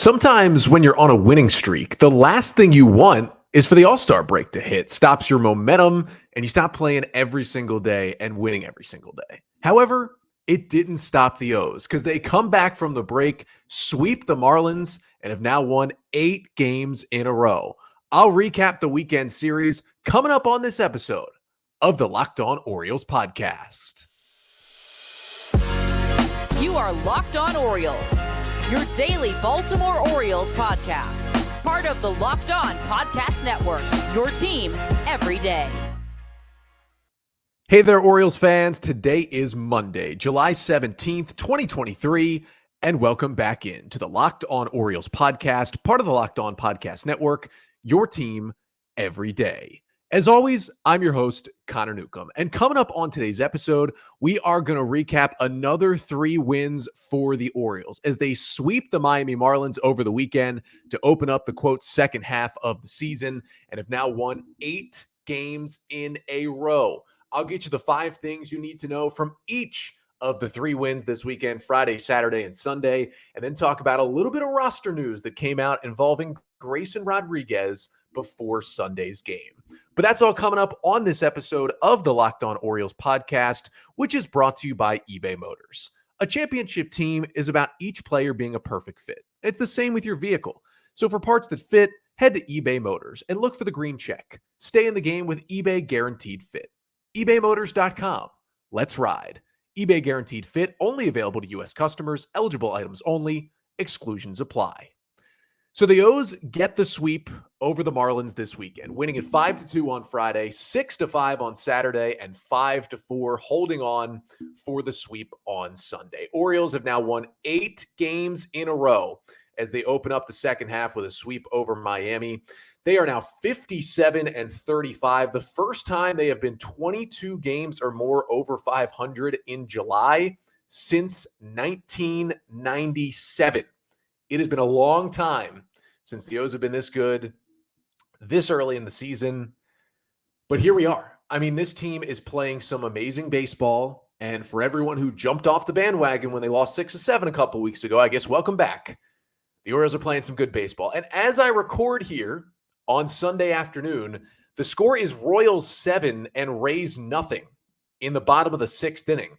Sometimes when you're on a winning streak, the last thing you want is for the All-Star break to hit. Stops your momentum, and you stop playing every single day and winning every single day. However, it didn't stop the O's because they come back from the break, sweep the Marlins, and have now won 8 games in a row. I'll recap the weekend series coming up on this episode of the Locked On Orioles podcast. You are Locked On Orioles, your daily Baltimore Orioles podcast. Part of the Locked On Podcast Network, your team every day. Hey there, Orioles fans. Today is Monday, July 17th, 2023, and welcome back in to the Locked On Orioles podcast, part of the Locked On Podcast Network, your team every day. As always, I'm your host, Connor Newcomb, and coming up on today's episode, we are going to recap another 3 wins for the Orioles as they sweep the Miami Marlins over the weekend to open up the, quote, second half of the season and have now won 8 games in a row. I'll get you the 5 things you need to know from each of the 3 wins this weekend, Friday, Saturday, and Sunday, and then talk about a little bit of roster news that came out involving Grayson Rodriguez before Sunday's game. But that's all coming up on this episode of the Locked On Orioles podcast, which is brought to you by eBay Motors. A championship team is about each player being a perfect fit. It's the same with your vehicle. So for parts that fit, head to eBay Motors and look for the green check. Stay in the game with eBay Guaranteed Fit. ebaymotors.com. Let's ride. eBay Guaranteed Fit, only available to U.S. customers, eligible items only, exclusions apply. So the O's get the sweep over the Marlins this weekend, winning at 5-2 on Friday, 6-5 on Saturday, and 5-4, holding on for the sweep on Sunday. Orioles have now won 8 games in a row as they open up the second half with a sweep over Miami. They are now 57-35, the first time they have been 22 games or more over 500 in July since 1997. It has been a long time since the O's have been this good this early in the season, but here we are. I mean, this team is playing some amazing baseball, and for everyone who jumped off the bandwagon when they lost 6-7 a couple weeks ago, I guess welcome back. The Orioles are playing some good baseball, and as I record here on Sunday afternoon, the score is Royals 7 and Rays nothing in the bottom of the 6th inning.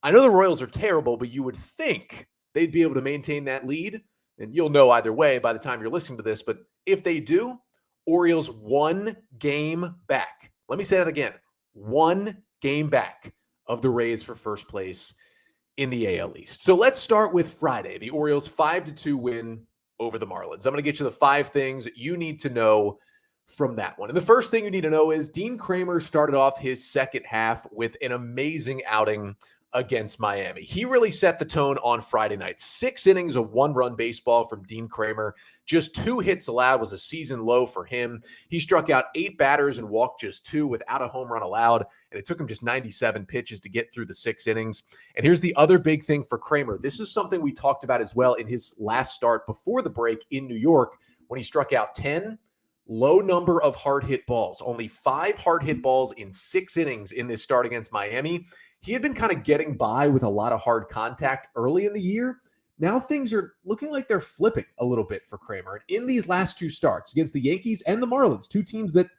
I know the Royals are terrible, but you would think they'd be able to maintain that lead. And you'll know either way by the time you're listening to this. But if they do, Orioles 1 game back. Let me say that again. 1 game back of the Rays for first place in the AL East. So let's start with Friday. The Orioles 5-2 win over the Marlins. I'm going to get you the 5 things you need to know from that one. And the first thing you need to know is Dean Kremer started off his second half with an amazing outing against Miami. He really set the tone on Friday night. 6 innings of 1-run baseball from Dean Kremer. Just 2 hits allowed was a season low for him. He struck out 8 batters and walked just 2 without a home run allowed, and it took him just 97 pitches to get through the 6 innings. And here's the other big thing for Kremer. This is something we talked about as well in his last start before the break in New York when he struck out 10. Low number of hard hit balls. Only 5 hard hit balls in 6 innings in this start against Miami. He had been kind of getting by with a lot of hard contact early in the year. Now things are looking like they're flipping a little bit for Kremer. And in these last 2 starts against the Yankees and the Marlins, 2 teams that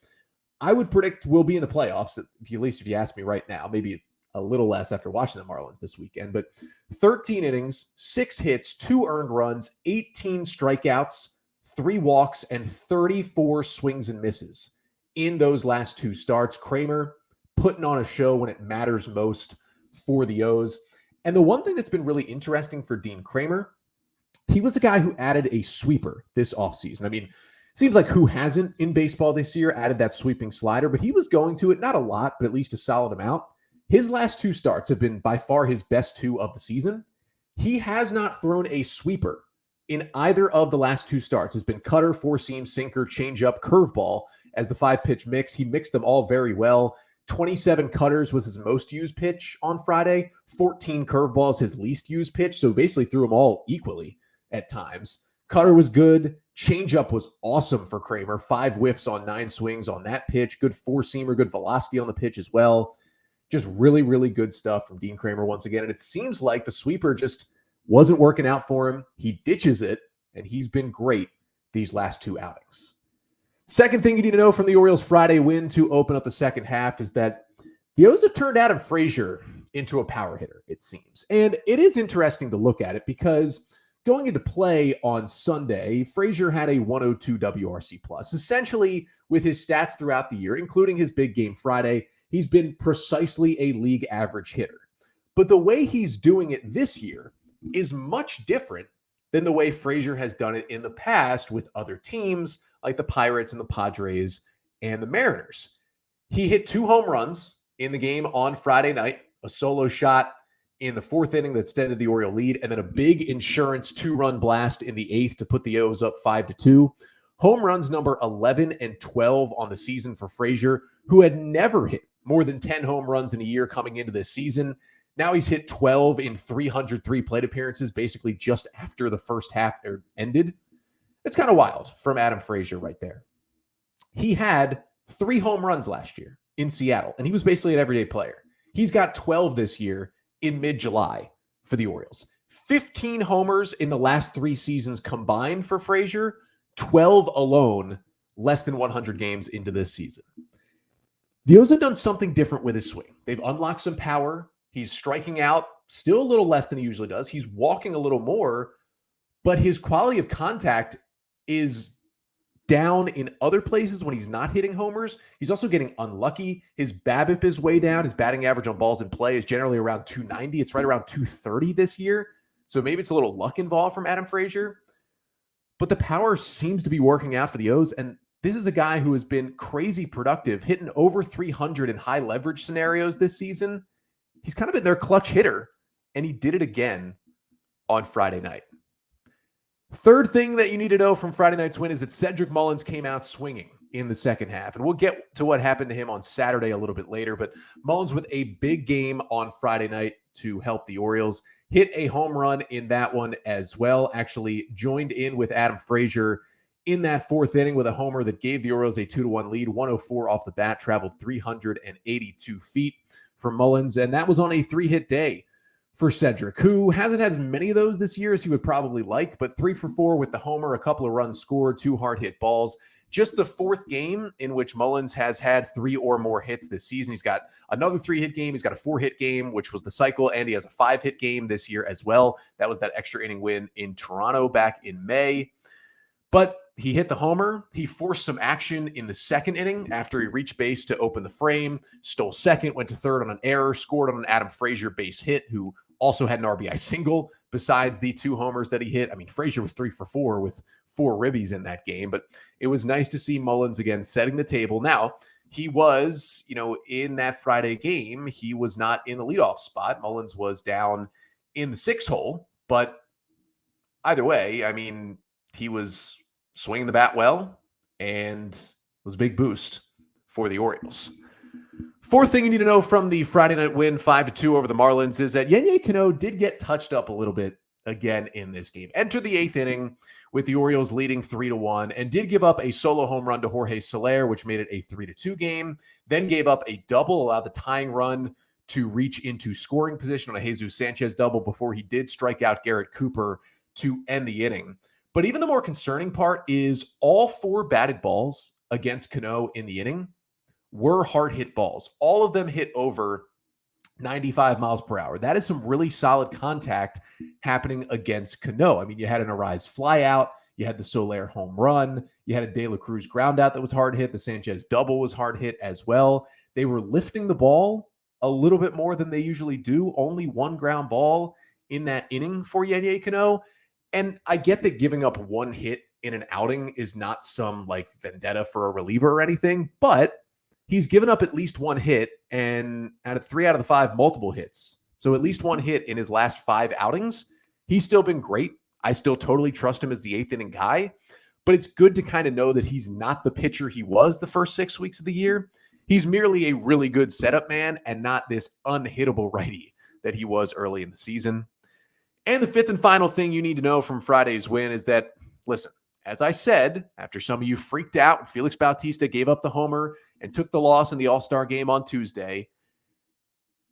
I would predict will be in the playoffs, at least if you ask me right now, maybe a little less after watching the Marlins this weekend. But 13 innings, 6 hits, 2 earned runs, 18 strikeouts, 3 walks, and 34 swings and misses in those last 2 starts. Kremer putting on a show when it matters most for the O's. And the one thing that's been really interesting for Dean Kremer, he was a guy who added a sweeper this offseason. I mean, it seems like who hasn't in baseball this year added that sweeping slider, but he was going to it, not a lot, but at least a solid amount. His last 2 starts have been by far his best 2 of the season. He has not thrown a sweeper in either of the last 2 starts. It's been cutter, 4-seam, sinker, changeup, curveball as the 5-pitch mix. He mixed them all very well. 27 cutters was his most used pitch on Friday. 14 curveballs, his least used pitch. So basically threw them all equally at times. Cutter was good. Changeup was awesome for Kremer. 5 whiffs on 9 swings on that pitch. Good 4-seamer, good velocity on the pitch as well. Just really, really good stuff from Dean Kremer once again. And it seems like the sweeper just wasn't working out for him. He ditches it and he's been great these last two outings. Second thing you need to know from the Orioles' Friday win to open up the second half is that the O's have turned Adam Frazier into a power hitter, it seems. And it is interesting to look at it because going into play on Sunday, Frazier had a 102 WRC+. Essentially, with his stats throughout the year, including his big game Friday, he's been precisely a league average hitter. But the way he's doing it this year is much different than the way Frazier has done it in the past with other teams like the Pirates and the Padres and the Mariners. He hit 2 home runs in the game on Friday night, a solo shot in the 4th inning that extended the Oriole lead, and then a big insurance 2-run blast in the 8th to put the O's up 5-2. Home runs number 11 and 12 on the season for Frazier, who had never hit more than 10 home runs in a year coming into this season. Now he's hit 12 in 303 plate appearances, basically just after the first half ended. It's kind of wild from Adam Frazier right there. He had 3 home runs last year in Seattle, and he was basically an everyday player. He's got 12 this year in mid-July for the Orioles. 15 homers in the last 3 seasons combined for Frazier, 12 alone, less than 100 games into this season. The O's have done something different with his swing. They've unlocked some power. He's striking out still a little less than he usually does. He's walking a little more, but his quality of contact is down in other places when he's not hitting homers. He's also getting unlucky. His BABIP is way down. His batting average on balls in play is generally around 290. It's right around 230 this year. So maybe it's a little luck involved from Adam Frazier. But the power seems to be working out for the O's. And this is a guy who has been crazy productive, hitting over 300 in high leverage scenarios this season. He's kind of been their clutch hitter, and he did it again on Friday night. Third thing that you need to know from Friday night's win is that Cedric Mullins came out swinging in the second half. And we'll get to what happened to him on Saturday a little bit later. But Mullins with a big game on Friday night to help the Orioles. Hit a home run in that one as well. Actually joined in with Adam Frazier in that 4th inning with a homer that gave the Orioles a 2-1 lead. 104 off the bat, traveled 382 feet for Mullins. And that was on a 3-hit day for Cedric, who hasn't had as many of those this year as he would probably like, but 3 for 4 with the homer, a couple of runs scored, 2 hard hit balls. Just the 4th game in which Mullins has had 3 or more hits this season. He's got another 3-hit game. He's got a 4-hit game, which was the cycle, and he has a 5-hit game this year as well. That was that extra inning win in Toronto back in May. But he hit the homer. He forced some action in the 2nd inning after he reached base to open the frame, stole second, went to third on an error, scored on an Adam Frazier base hit, who also had an RBI single besides the 2 homers that he hit. I mean, Frazier was 3 for 4 with 4 ribbies in that game, but it was nice to see Mullins again setting the table. Now, he was, in that Friday game, he was not in the leadoff spot. Mullins was down in the 6 hole, but either way, I mean, he was swinging the bat well and was a big boost for the Orioles. Fourth thing you need to know from the Friday night win 5-2 over the Marlins is that Yennier Cano did get touched up a little bit again in this game. Entered the 8th inning with the Orioles leading 3-1 and did give up a solo home run to Jorge Soler, which made it a 3-2 game. Then gave up a double, allowed the tying run to reach into scoring position on a Jesus Sanchez double before he did strike out Garrett Cooper to end the inning. But even the more concerning part is all 4 batted balls against Cano in the inning were hard hit balls. All of them hit over 95 miles per hour. That is some really solid contact happening against Cano. I mean, you had an Arise fly out, you had the Soler home run, you had a De La Cruz ground out that was hard hit, the Sanchez double was hard hit as well. They were lifting the ball a little bit more than they usually do. Only 1 ground ball in that inning for Yennier Cano. And I get that giving up 1 hit in an outing is not some like vendetta for a reliever or anything, but he's given up at least 1 hit and out of 3 out of the 5 multiple hits. So at least 1 hit in his last 5 outings. He's still been great. I still totally trust him as the 8th inning guy, but it's good to kind of know that he's not the pitcher he was the first 6 weeks of the year. He's merely a really good setup man and not this unhittable righty that he was early in the season. And the 5th and final thing you need to know from Friday's win is that, listen, as I said, after some of you freaked out and Felix Bautista gave up the homer and took the loss in the All-Star game on Tuesday,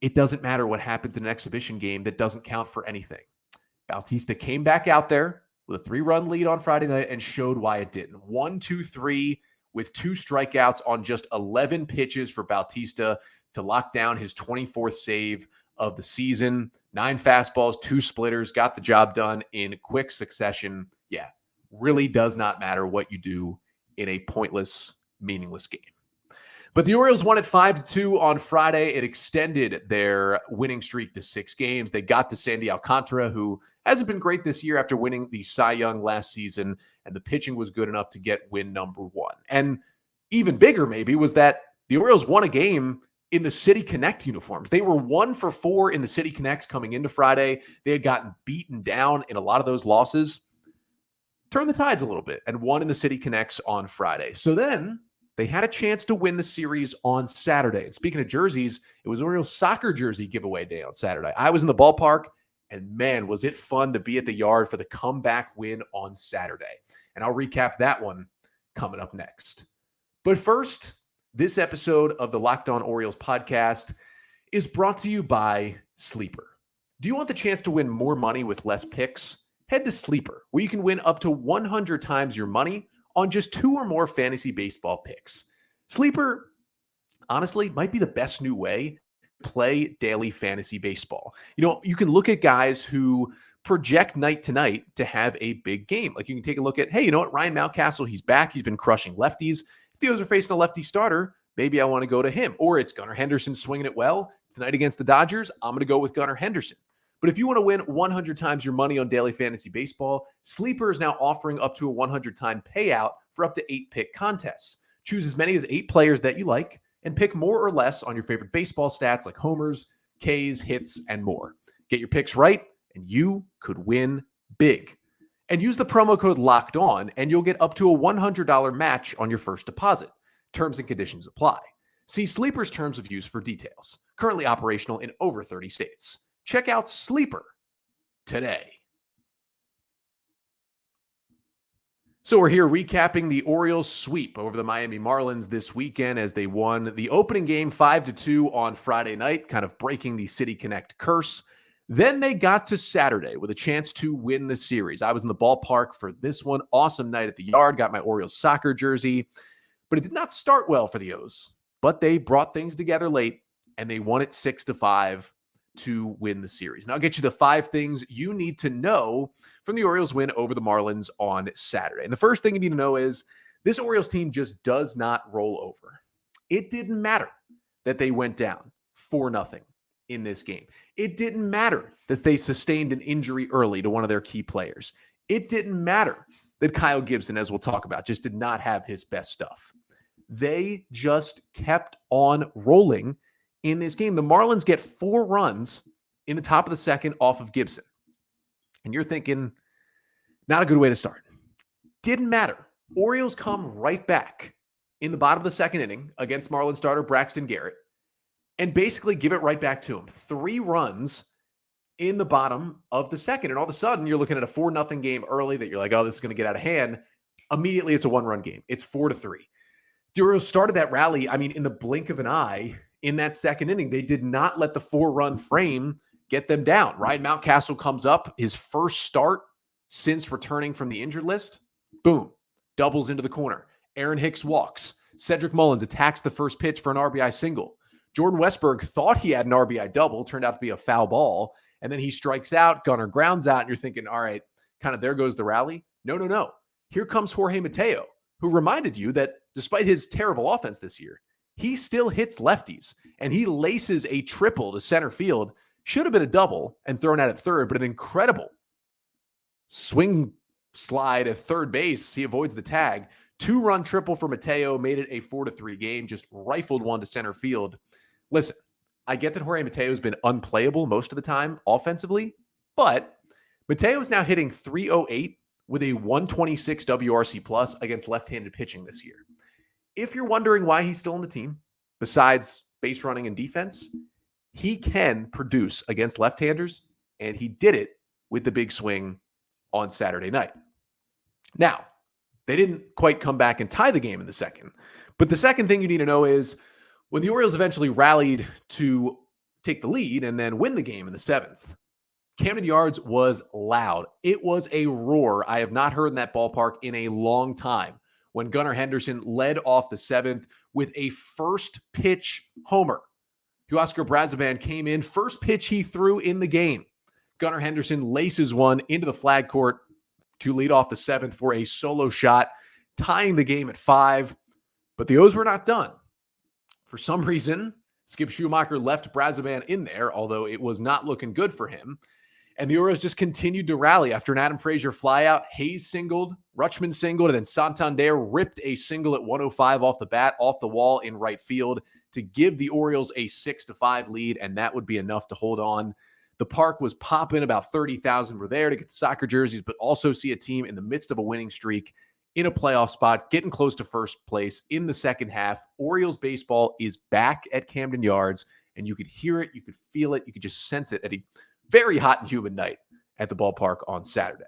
it doesn't matter what happens in an exhibition game that doesn't count for anything. Bautista came back out there with a 3-run lead on Friday night and showed why it didn't. 1-2-3 with 2 strikeouts on just 11 pitches for Bautista to lock down his 24th save of the season. 9 fastballs, 2 splitters, got the job done in quick succession. Yeah, really does not matter what you do in a pointless, meaningless game. But the Orioles won at 5-2 on Friday. It extended their winning streak to 6 games. They got to Sandy Alcantara, who hasn't been great this year after winning the Cy Young last season, and the pitching was good enough to get win number 1. And even bigger maybe was that the Orioles won a game in the City Connect uniforms. They were 1 for 4 in the City Connects coming into Friday. They had gotten beaten down in a lot of those losses. Turned the tides a little bit and won in the City Connects on Friday. So then they had a chance to win the series on Saturday. And speaking of jerseys, it was Orioles soccer jersey giveaway day on Saturday. I was in the ballpark, and man, was it fun to be at the yard for the comeback win on Saturday. And I'll recap that one coming up next. But first, this episode of the Locked On Orioles podcast is brought to you by Sleeper. Do you want the chance to win more money with less picks? Head to Sleeper, where you can win up to 100 times your money on just 2 or more fantasy baseball picks. Sleeper, honestly, might be the best new way to play daily fantasy baseball. You know, you can look at guys who project night to night to have a big game. Like you can take a look at, hey, you know what? Ryan Mountcastle, he's back. He's been crushing lefties. If the O's are facing a lefty starter, maybe I want to go to him. Or it's Gunnar Henderson swinging it well tonight against the Dodgers. I'm going to go with Gunnar Henderson. But if you want to win 100 times your money on daily fantasy baseball, Sleeper is now offering up to a 100-time payout for up to 8-pick contests. Choose as many as 8 players that you like and pick more or less on your favorite baseball stats like homers, Ks, hits, and more. Get your picks right, and you could win big. And use the promo code Locked On, and you'll get up to a $100 match on your first deposit. Terms and conditions apply. See Sleeper's terms of use for details. Currently operational in over 30 states. Check out Sleeper today. So we're here recapping the Orioles sweep over the Miami Marlins this weekend as they won the opening game 5-2 on Friday night, kind of breaking the City Connect curse. Then they got to Saturday with a chance to win the series. I was in the ballpark for this one. Awesome night at the yard. Got my Orioles soccer jersey. But it did not start well for the O's. But they brought things together late, and they won it 6-5 to win the series. And I'll get you the 5 things you need to know from the Orioles win over the Marlins on Saturday. And the first thing you need to know is this Orioles team just does not roll over. It didn't matter that they went down 4-0 in this game. It didn't matter that they sustained an injury early to one of their key players. It didn't matter that Kyle Gibson, as we'll talk about, just did not have his best stuff. They just kept on rolling in this game. The Marlins get 4 runs in the top of the second off of Gibson. And you're thinking, not a good way to start. Didn't matter. Orioles come right back in the bottom of the second inning against Marlins starter Braxton Garrett and basically give it right back to him. 3 runs in the bottom of the second. And all of a sudden, you're looking at a 4-0 game early that you're like, oh, this is going to get out of hand. Immediately, it's a 1-run game. It's 4-3. The Orioles started that rally, in the blink of an eye in that second inning. They did not let the 4-run frame get them down. Ryan Mountcastle comes up, his first start since returning from the injured list. Boom. Doubles into the corner. Aaron Hicks walks. Cedric Mullins attacks the first pitch for an RBI single. Jordan Westberg thought he had an RBI double, turned out to be a foul ball, and then he strikes out, Gunnar grounds out, and you're thinking, all right, kind of there goes the rally. No. Here comes Jorge Mateo, who reminded you that despite his terrible offense this year, he still hits lefties, and he laces a triple to center field. Should have been a double and thrown out at third, but an incredible swing slide at third base. He avoids the tag. 2-run triple for Mateo made it a 4-3 game, just rifled one to center field. Listen, I get that Jorge Mateo has been unplayable most of the time offensively, but Mateo is now hitting .308 with a 126 WRC plus against left-handed pitching this year. If you're wondering why he's still on the team, besides base running and defense, he can produce against left-handers, and he did it with the big swing on Saturday night. Now, they didn't quite come back and tie the game in the second, but the second thing you need to know is when the Orioles eventually rallied to take the lead and then win the game in the 7th, Camden Yards was loud. It was a roar I have not heard in that ballpark in a long time when Gunnar Henderson led off the 7th with a first pitch homer. Huascar Brazoban came in, first pitch he threw in the game. Gunnar Henderson laces one into the flag court to lead off the 7th for a solo shot, tying the game at 5. But the O's were not done. For some reason, Skip Schumacher left Brazoban in there, although it was not looking good for him. And the Orioles just continued to rally after an Adam Frazier flyout. Hayes singled, Rutschman singled, and then Santander ripped a single at 105 off the bat, off the wall in right field to give the Orioles a 6-5 lead, and that would be enough to hold on. The park was popping. About 30,000 were there to get the soccer jerseys, but also see a team in the midst of a winning streak in a playoff spot, getting close to first place in the second half. Orioles baseball is back at Camden Yards, and you could hear it, you could feel it, you could just sense it at a very hot and humid night at the ballpark on Saturday.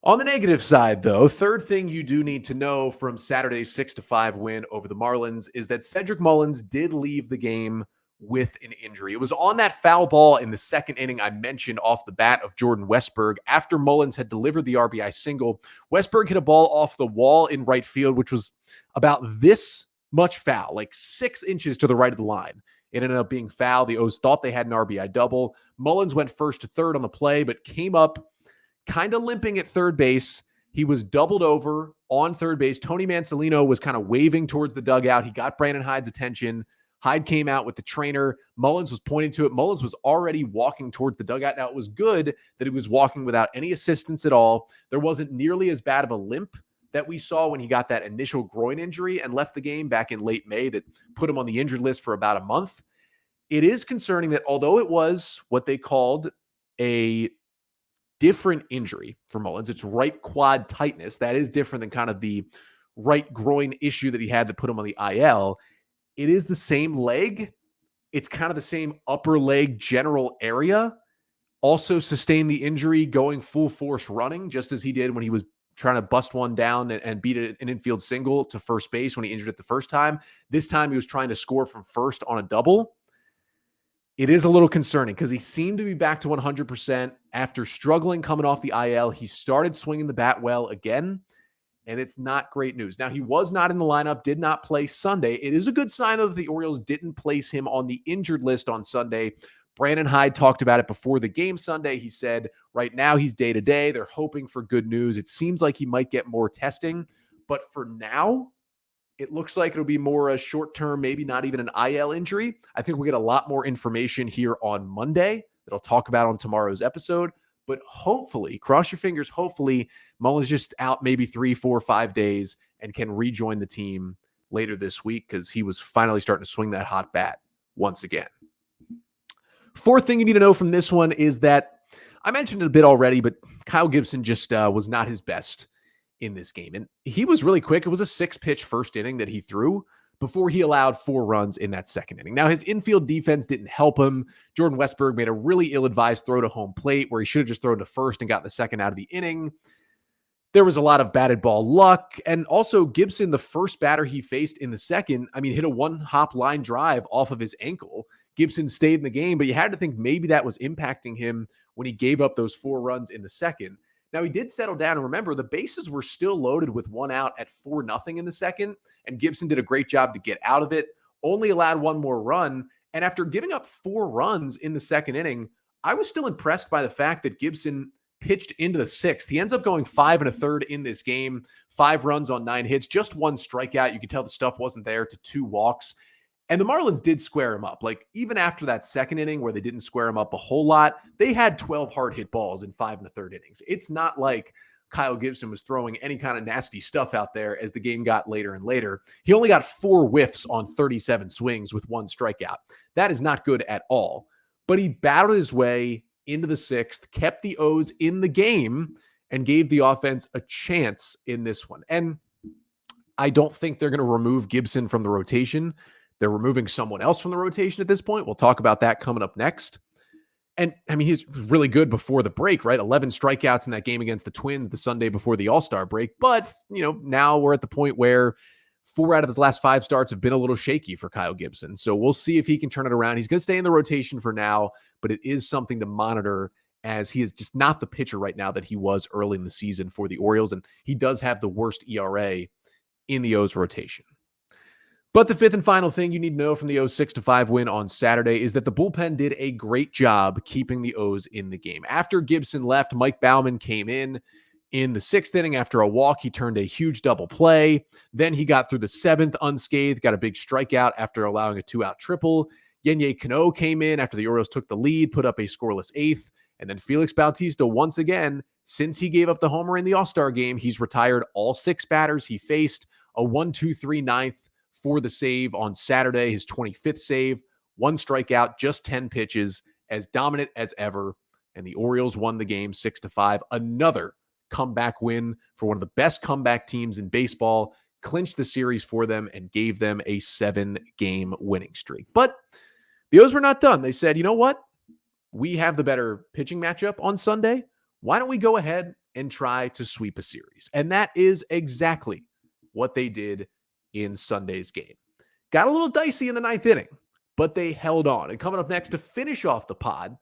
On the negative side, though, third thing you do need to know from Saturday's 6-5 win over the Marlins is that Cedric Mullins did leave the game with an injury. It was on that foul ball in the second inning I mentioned off the bat of Jordan Westburg. After Mullins had delivered the RBI single, Westburg hit a ball off the wall in right field, which was about this much foul, like 6 inches to the right of the line. It ended up being foul. The O's thought they had an RBI double. Mullins went first to third on the play, but came up kind of limping at third base. He was doubled over on third base. Tony Mansolino was kind of waving towards the dugout. He got Brandon Hyde's attention. Hyde came out with the trainer. Mullins was pointing to it. Mullins was already walking towards the dugout. Now, it was good that he was walking without any assistance at all. There wasn't nearly as bad of a limp that we saw when he got that initial groin injury and left the game back in late May that put him on the injured list for about a month. It is concerning that although it was what they called a different injury for Mullins, it's right quad tightness. That is different than kind of the right groin issue that he had that put him on the IL. It is the same leg. It's kind of the same upper leg general area. Also sustained the injury going full force running, just as he did when he was trying to bust one down and beat an infield single to first base when he injured it the first time. This time he was trying to score from first on a double. It is a little concerning because he seemed to be back to 100% after struggling coming off the IL. He started swinging the bat well again, and it's not great news. Now, he was not in the lineup, did not play Sunday. It is a good sign, though, that the Orioles didn't place him on the injured list on Sunday. Brandon Hyde talked about it before the game Sunday. He said right now he's day-to-day. They're hoping for good news. It seems like he might get more testing, but for now, it looks like it'll be more a short-term, maybe not even an IL injury. I think we'll get a lot more information here on Monday that I'll talk about on tomorrow's episode. But hopefully, cross your fingers, hopefully Mullins just out maybe 3, 4, 5 days and can rejoin the team later this week because he was finally starting to swing that hot bat once again. Fourth thing you need to know from this one is that I mentioned it a bit already, but Kyle Gibson just was not his best in this game. And he was really quick. It was a 6-pitch first inning that he threw before he allowed 4 runs in that second inning. Now, his infield defense didn't help him. Jordan Westburg made a really ill-advised throw to home plate where he should have just thrown to first and got the second out of the inning. There was a lot of batted ball luck. And also Gibson, the first batter he faced in the second, hit a 1-hop line drive off of his ankle. Gibson stayed in the game, but you had to think maybe that was impacting him when he gave up those 4 runs in the second. Now, he did settle down, and remember, the bases were still loaded with 1 out at 4-0 in the second, and Gibson did a great job to get out of it, only allowed 1 more run, and after giving up 4 runs in the second inning, I was still impressed by the fact that Gibson pitched into the 6th. He ends up going 5 1/3 in this game, 5 runs on 9 hits, just 1 strikeout. You could tell the stuff wasn't there, to 2 walks. And the Marlins did square him up. Like, even after that second inning where they didn't square him up a whole lot, they had 12 hard hit balls in 5 1/3 innings. It's not like Kyle Gibson was throwing any kind of nasty stuff out there as the game got later and later. He only got 4 whiffs on 37 swings with 1 strikeout. That is not good at all. But he battled his way into the 6th, kept the O's in the game, and gave the offense a chance in this one. And I don't think they're going to remove Gibson from the rotation. They're removing someone else from the rotation at this point. We'll talk about that coming up next. And he's really good before the break, right? 11 strikeouts in that game against the Twins the Sunday before the All-Star break. But, now we're at the point where 4 out of his last 5 starts have been a little shaky for Kyle Gibson. So we'll see if he can turn it around. He's going to stay in the rotation for now, but it is something to monitor as he is just not the pitcher right now that he was early in the season for the Orioles. And he does have the worst ERA in the O's rotation. But the fifth and final thing you need to know from the O's 6-5 win on Saturday is that the bullpen did a great job keeping the O's in the game. After Gibson left, Mike Baumann came in the 6th inning. After a walk, he turned a huge double play. Then he got through the 7th unscathed, got a big strikeout after allowing a 2-out triple. Yenye Cano came in after the Orioles took the lead, put up a scoreless 8th. And then Felix Bautista, once again, since he gave up the homer in the All-Star game, he's retired all 6 batters he faced. A 1-2-3 9th for the save on Saturday, his 25th save, 1 strikeout, just 10 pitches, as dominant as ever. And the Orioles won the game 6-5. Another comeback win for one of the best comeback teams in baseball, clinched the series for them and gave them a 7-game winning streak. But the O's were not done. They said, you know what? We have the better pitching matchup on Sunday. Why don't we go ahead and try to sweep a series? And that is exactly what they did in Sunday's game. Got a little dicey in the 9th inning, but they held on. And coming up next to finish off the pod,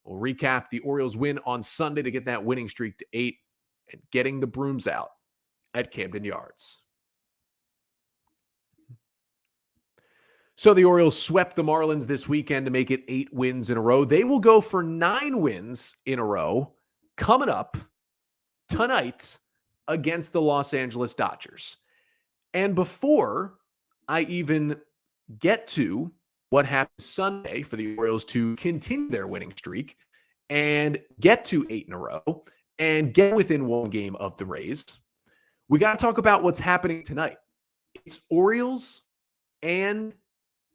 we'll recap the Orioles win on Sunday to get that winning streak to 8 and getting the brooms out at Camden Yards. So the Orioles swept the Marlins this weekend to make it 8 wins in a row. They will go for 9 wins in a row coming up tonight against the Los Angeles Dodgers. And before I even get to what happened Sunday for the Orioles to continue their winning streak and get to 8 in a row and get within 1 game of the Rays, we got to talk about what's happening tonight. It's Orioles and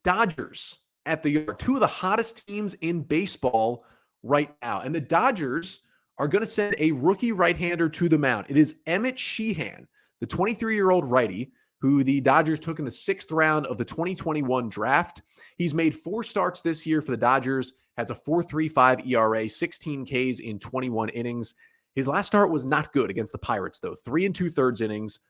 Dodgers at the Yard, 2 of the hottest teams in baseball right now. And the Dodgers are going to send a rookie right-hander to the mound. It is Emmett Sheehan, the 23-year-old righty, who the Dodgers took in the 6th round of the 2021 draft. He's made 4 starts this year for the Dodgers, has a 4.35 ERA, 16 Ks in 21 innings. His last start was not good against the Pirates, though. 3 2/3 innings,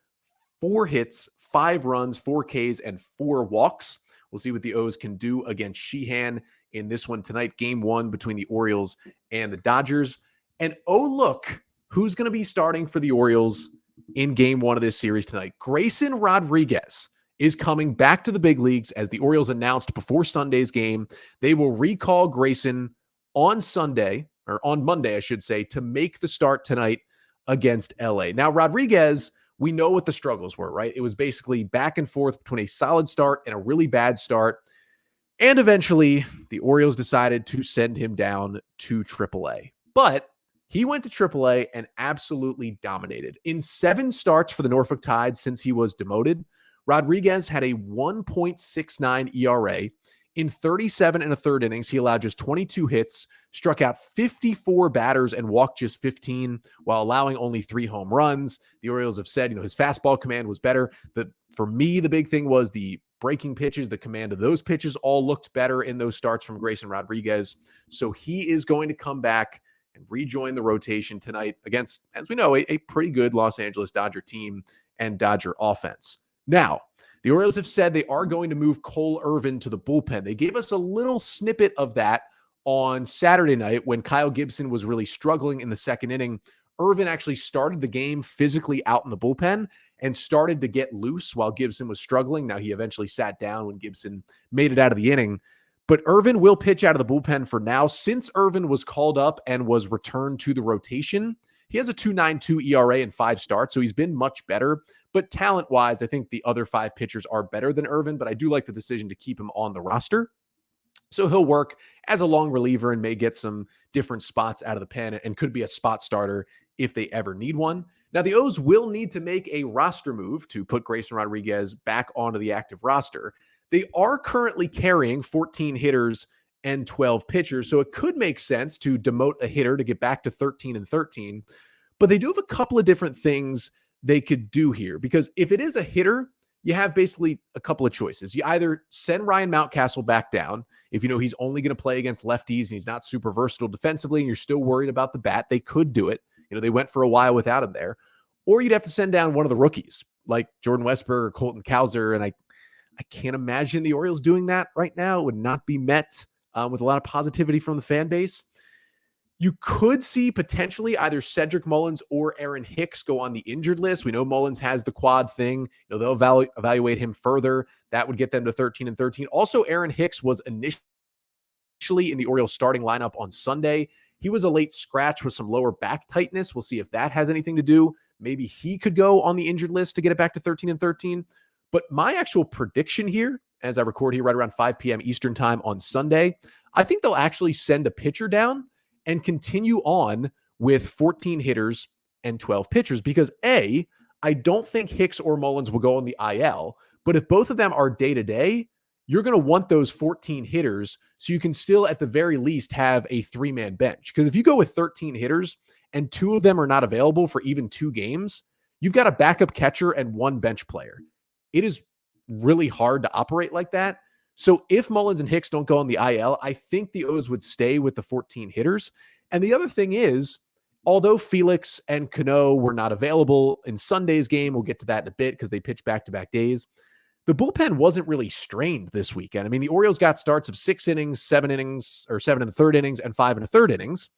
4 hits, 5 runs, 4 Ks, and 4 walks. We'll see what the O's can do against Sheehan in this one tonight, game 1 between the Orioles and the Dodgers. And oh, look, who's going to be starting for the Orioles in game 1 of this series tonight? Grayson Rodriguez is coming back to the big leagues, as the Orioles announced before Sunday's game. They will recall Grayson on Sunday, or on Monday, I should say, to make the start tonight against LA. Now, Rodriguez, we know what the struggles were, right? It was basically back and forth between a solid start and a really bad start. And eventually, the Orioles decided to send him down to AAA. But he went to AAA and absolutely dominated. In 7 starts for the Norfolk Tides since he was demoted, Rodriguez had a 1.69 ERA. In 37 1/3 innings, he allowed just 22 hits, struck out 54 batters, and walked just 15 while allowing only 3 home runs. The Orioles have said, his fastball command was better. For me, the big thing was the breaking pitches, the command of those pitches all looked better in those starts from Grayson Rodriguez. So he is going to come back and rejoin the rotation tonight against, as we know, a pretty good Los Angeles Dodger team and Dodger offense. Now, the Orioles have said they are going to move Cole Irvin to the bullpen. They gave us a little snippet of that on Saturday night when Kyle Gibson was really struggling in the 2nd inning. Irvin actually started the game physically out in the bullpen and started to get loose while Gibson was struggling. Now, he eventually sat down when Gibson made it out of the inning. But Irvin will pitch out of the bullpen for now. Since Irvin was called up and was returned to the rotation, he has a 2.92 ERA in 5 starts, so he's been much better. But talent-wise, I think the other 5 pitchers are better than Irvin, but I do like the decision to keep him on the roster. So he'll work as a long reliever and may get some different spots out of the pen and could be a spot starter if they ever need one. Now, the O's will need to make a roster move to put Grayson Rodriguez back onto the active roster. They are currently carrying 14 hitters and 12 pitchers, so it could make sense to demote a hitter to get back to 13 and 13. But they do have a couple of different things they could do here, because if it is a hitter, you have basically a couple of choices. You either send Ryan Mountcastle back down if he's only going to play against lefties and he's not super versatile defensively and you're still worried about the bat. They could do it. They went for a while without him there. Or you'd have to send down one of the rookies. like Jordan Westburg or Colton Cowser, and I can't imagine the Orioles doing that right now. It would not be met with a lot of positivity from the fan base. You could see potentially either Cedric Mullins or Aaron Hicks go on the injured list. We know Mullins has the quad thing. They'll evaluate him further. That would get them to 13-13. Also, Aaron Hicks was initially in the Orioles starting lineup on Sunday. He was a late scratch with some lower back tightness. We'll see if that has anything to do. Maybe he could go on the injured list to get it back to 13-13. But my actual prediction here, as I record here right around 5 p.m. Eastern time on Sunday, I think they'll actually send a pitcher down and continue on with 14 hitters and 12 pitchers because I don't think Hicks or Mullins will go on the IL, but if both of them are day-to-day, you're going to want those 14 hitters so you can still at the very least have a 3-man bench. Because if you go with 13 hitters and 2 of them are not available for even 2 games, you've got a backup catcher and 1 bench player. It is really hard to operate like that. So if Mullins and Hicks don't go on the IL, I think the O's would stay with the 14 hitters. And the other thing is, although Felix and Cano were not available in Sunday's game, we'll get to that in a bit because they pitched back-to-back days, the bullpen wasn't really strained this weekend. I mean, the Orioles got starts of 6 innings, 7 innings, or 7 1/3 innings, and 5 1/3 innings.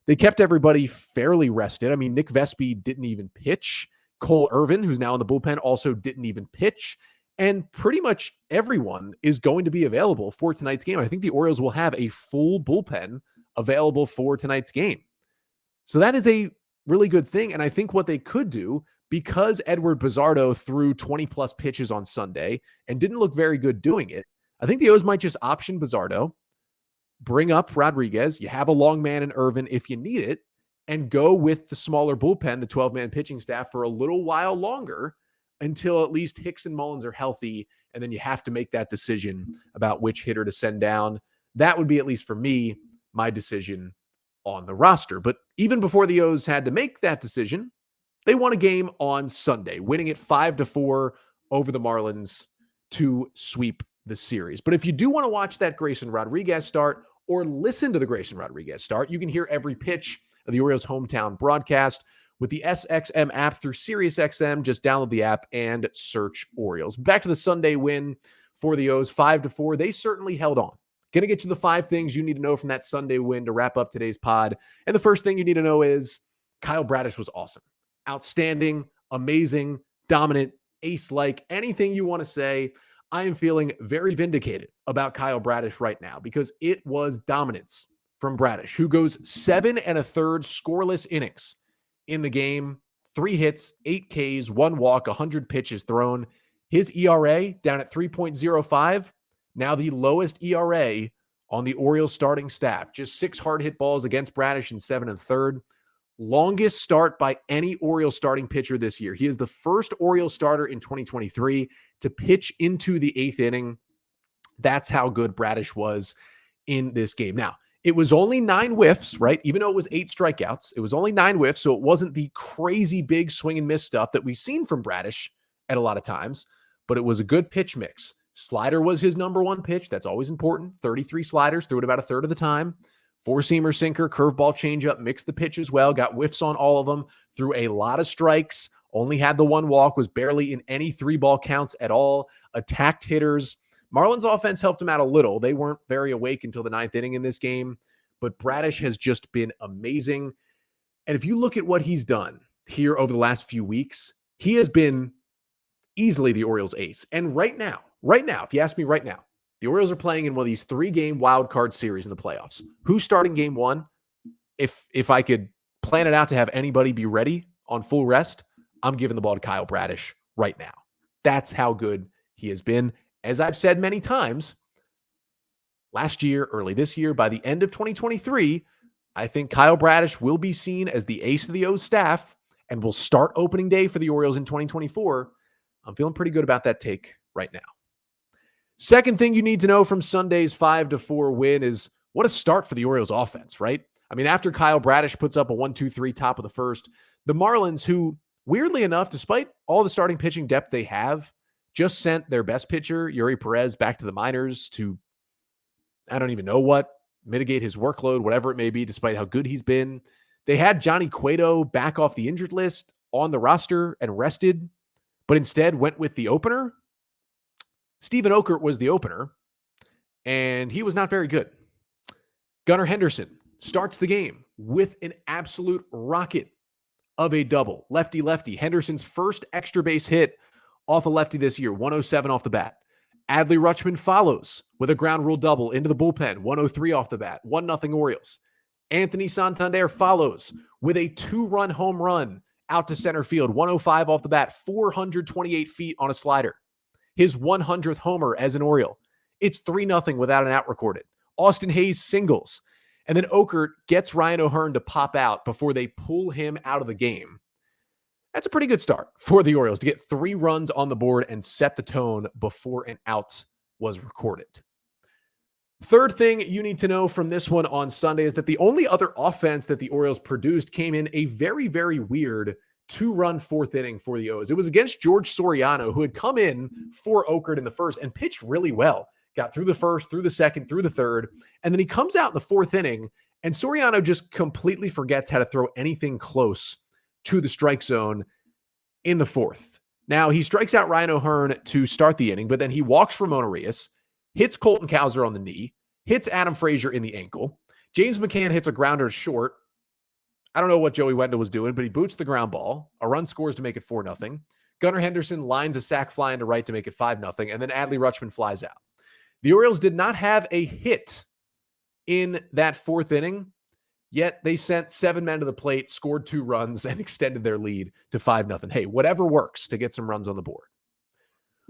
They kept everybody fairly rested. I mean, Nick Vespi didn't even pitch. Cole Irvin, who's now in the bullpen, also didn't even pitch. And pretty much everyone is going to be available for tonight's game. I think the Orioles will have a full bullpen available for tonight's game. So that is a really good thing. And I think what they could do, because Edward Bizardo threw 20-plus pitches on Sunday and didn't look very good doing it, I think the O's might just option Bizardo, bring up Rodriguez. You have a long man in Irvin if you need it, and go with the smaller bullpen, the 12-man pitching staff, for a little while longer until at least Hicks and Mullins are healthy, and then you have to make that decision about which hitter to send down. That would be, at least for me, my decision on the roster. But even before the O's had to make that decision, they won a game on Sunday, winning it 5-4 over the Marlins to sweep the series. But if you do want to watch that Grayson Rodriguez start or listen to the Grayson Rodriguez start, you can hear every pitch of the Orioles' hometown broadcast with the SXM app through SiriusXM. Just download the app and search Orioles. Back to the Sunday win for the O's, 5-4. They certainly held on. Going to get you the 5 things you need to know from that Sunday win to wrap up today's pod. And the first thing you need to know is Kyle Bradish was awesome. Outstanding, amazing, dominant, ace-like, anything you want to say. I am feeling very vindicated about Kyle Bradish right now because it was dominance from Bradish, who goes 7 1/3 scoreless innings in the game, 3 hits, 8 Ks, 1 walk, 100 pitches thrown. His ERA down at 3.05, now the lowest ERA on the Orioles starting staff. Just 6 hard hit balls against Bradish in 7 1/3. Longest start by any Orioles starting pitcher this year. He is the first Orioles starter in 2023 to pitch into the 8th inning. That's how good Bradish was in this game. Now, it was only 9 whiffs, right? Even though it was 8 strikeouts, it was only 9 whiffs, so it wasn't the crazy big swing and miss stuff that we've seen from Bradish at a lot of times, but it was a good pitch mix. Slider was his number 1 pitch. That's always important. 33 sliders, threw it about a third of the time. 4-seamer, sinker, curveball, changeup, mixed the pitch as well, got whiffs on all of them, threw a lot of strikes, only had the 1 walk, was barely in any 3-ball counts at all, attacked hitters. Marlins offense helped him out a little. They weren't very awake until the 9th inning in this game, but Bradish has just been amazing. And if you look at what he's done here over the last few weeks, he has been easily the Orioles ace. And right now, if you ask me right now, the Orioles are playing in one of these 3-game wild card series in the playoffs. Who's starting game 1? If I could plan it out to have anybody be ready on full rest, I'm giving the ball to Kyle Bradish right now. That's how good he has been. As I've said many times, last year, early this year, by the end of 2023, I think Kyle Bradish will be seen as the ace of the O's staff and will start opening day for the Orioles in 2024. I'm feeling pretty good about that take right now. Second thing you need to know from Sunday's 5-4 win is what a start for the Orioles offense, right? I mean, after Kyle Bradish puts up a 1-2-3 top of the first, the Marlins, who weirdly enough, despite all the starting pitching depth they have, just sent their best pitcher, Yuri Perez, back to the minors to, I don't even know what, mitigate his workload, whatever it may be, despite how good he's been. They had Johnny Cueto back off the injured list on the roster and rested, but instead went with the opener. Steven Okert was the opener, and he was not very good. Gunnar Henderson starts the game with an absolute rocket of a double. Lefty-lefty. Henderson's first extra base hit off a lefty this year, 107 off the bat. Adley Rutschman follows with a ground rule double into the bullpen, 103 off the bat, 1-0 Orioles. Anthony Santander follows with a 2-run home run out to center field, 105 off the bat, 428 feet on a slider. His 100th homer as an Oriole. It's 3-0 without an out recorded. Austin Hayes singles. And then Okert gets Ryan O'Hearn to pop out before they pull him out of the game. That's a pretty good start for the Orioles to get 3 runs on the board and set the tone before an out was recorded. Third thing you need to know from this one on Sunday is that the only other offense that the Orioles produced came in a very, very weird 2-run 4th inning for the O's. It was against George Soriano, who had come in for Okert in the first and pitched really well. Got through the first, through the second, through the third, and then he comes out in the 4th inning, and Soriano just completely forgets how to throw anything close to the strike zone in the 4th. Now, he strikes out Ryan O'Hearn to start the inning, but then he walks for Mona Rios, hits Colton Cowser on the knee, hits Adam Frazier in the ankle. James McCann hits a grounder short. I don't know what Joey Wendell was doing, but he boots the ground ball. A run scores to make it 4-0. Gunnar Henderson lines a sac fly into right to make it 5-0, and then Adley Rutschman flies out. The Orioles did not have a hit in that 4th inning, yet they sent 7 men to the plate, scored 2 runs, and extended their lead to 5-0. Hey, whatever works to get some runs on the board.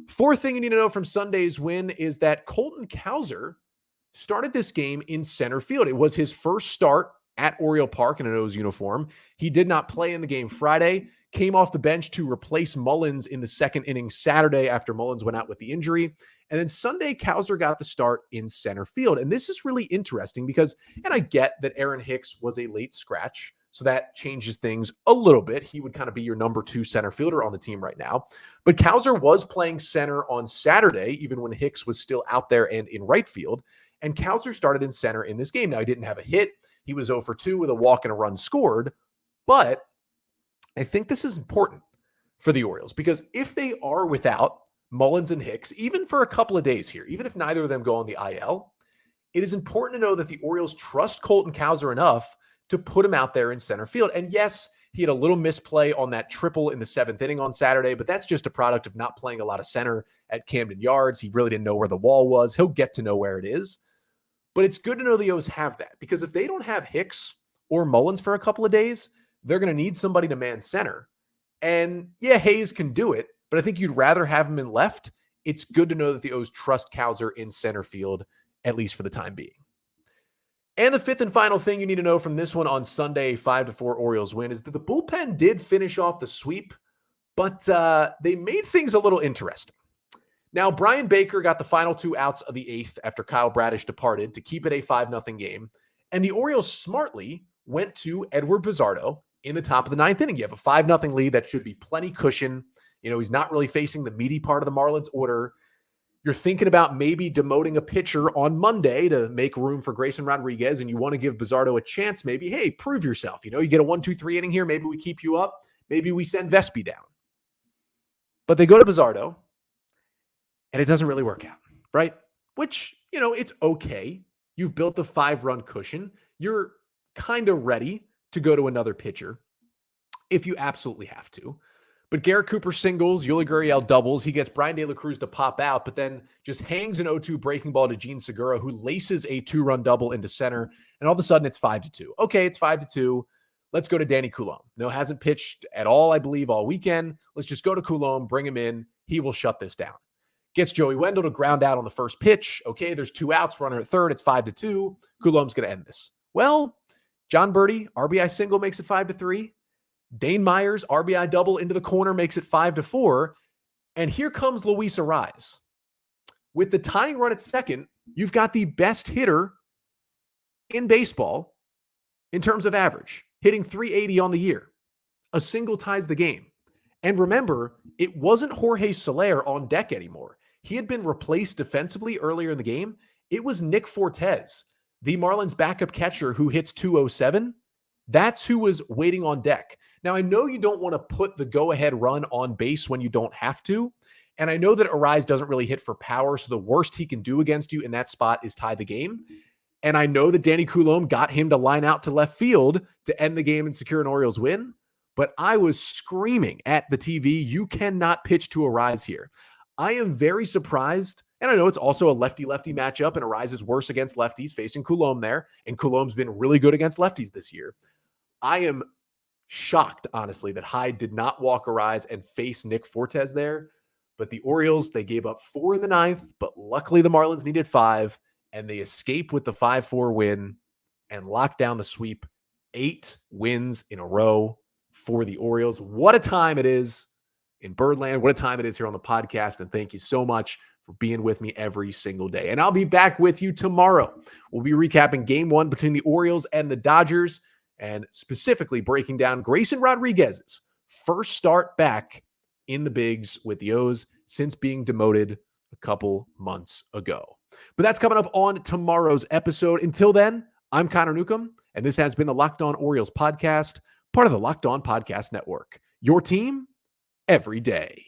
Fourth thing you need to know from Sunday's win is that Colton Cowser started this game in center field. It was his first start at Oriole Park in an O's uniform. He did not play in the game Friday, came off the bench to replace Mullins in the 2nd inning Saturday after Mullins went out with the injury. And then Sunday, Cowser got the start in center field. And this is really interesting because, and I get that Aaron Hicks was a late scratch, so that changes things a little bit. He would kind of be your number 2 center fielder on the team right now. But Cowser was playing center on Saturday, even when Hicks was still out there and in right field. And Cowser started in center in this game. Now, he didn't have a hit. He was 0 for 2 with a walk and a run scored. But I think this is important for the Orioles because if they are without Mullins and Hicks, even for a couple of days here, even if neither of them go on the IL, it is important to know that the Orioles trust Colton Cowser enough to put him out there in center field. And yes, he had a little misplay on that triple in the 7th inning on Saturday, but that's just a product of not playing a lot of center at Camden Yards. He really didn't know where the wall was. He'll get to know where it is. But it's good to know the O's have that because if they don't have Hicks or Mullins for a couple of days, they're going to need somebody to man center. And yeah, Hayes can do it, but I think you'd rather have him in left. It's good to know that the O's trust Cowser in center field, at least for the time being. And the 5th and final thing you need to know from this one on Sunday, 5-4 Orioles win, is that the bullpen did finish off the sweep, but they made things a little interesting. Now, Brian Baker got the final 2 outs of the 8th after Kyle Bradish departed to keep it a 5-0 game. And the Orioles smartly went to Edward Pizzardo in the top of the 9th inning. You have a 5-0 lead. That should be plenty cushion. You know, he's not really facing the meaty part of the Marlins order. You're thinking about maybe demoting a pitcher on Monday to make room for Grayson Rodriguez, and you want to give Pizzardo a chance. Maybe, hey, prove yourself. You know, you get a 1-2-3 inning here. Maybe we keep you up. Maybe we send Vespi down. But they go to Pizzardo, and it doesn't really work out, right? Which, you know, it's okay. You've built the 5-run cushion. You're kind of ready to go to another pitcher if you absolutely have to. But Garrett Cooper singles, Yuli Gurriel doubles. He gets Brian De La Cruz to pop out, but then just hangs an 0-2 breaking ball to Gene Segura, who laces a 2-run double into center. And all of a sudden, it's 5-2. Okay, it's 5-2. Let's go to Danny Coulombe. No, hasn't pitched at all, I believe, all weekend. Let's just go to Coulombe, bring him in. He will shut this down. Gets Joey Wendell to ground out on the first pitch. Okay, there's 2 outs, runner at third. It's 5-2. Coulombe's going to end this. Well, John Birdie, RBI single makes it 5-3. Dane Myers, RBI double into the corner, makes it 5-4. And here comes Luis Arraez. With the tying run at second, you've got the best hitter in baseball in terms of average, hitting .380 on the year. A single ties the game. And remember, it wasn't Jorge Soler on deck anymore. He had been replaced defensively earlier in the game. It was Nick Fortes, the Marlins backup catcher who hits .207. That's who was waiting on deck. Now, I know you don't want to put the go-ahead run on base when you don't have to, and I know that Arise doesn't really hit for power, so the worst he can do against you in that spot is tie the game. And I know that Danny Coulombe got him to line out to left field to end the game and secure an Orioles win, but I was screaming at the TV, you cannot pitch to Arise here. I am very surprised, and I know it's also a lefty-lefty matchup, and Arise is worse against lefties facing Coulombe there, and Coulombe's been really good against lefties this year. I am shocked, honestly, that Hyde did not walk Arise and face Nick Fortes there. But the Orioles, they gave up 4 in the 9th, but luckily the Marlins needed 5, and they escape with the 5-4 win and lock down the sweep. 8 wins in a row for the Orioles. What a time it is in Birdland. What a time it is here on the podcast. And thank you so much for being with me every single day. And I'll be back with you tomorrow. We'll be recapping game 1 between the Orioles and the Dodgers, and specifically breaking down Grayson Rodriguez's first start back in the bigs with the O's since being demoted a couple months ago. But that's coming up on tomorrow's episode. Until then, I'm Connor Newcomb, and this has been the Locked On Orioles podcast, part of the Locked On Podcast Network. Your team every day.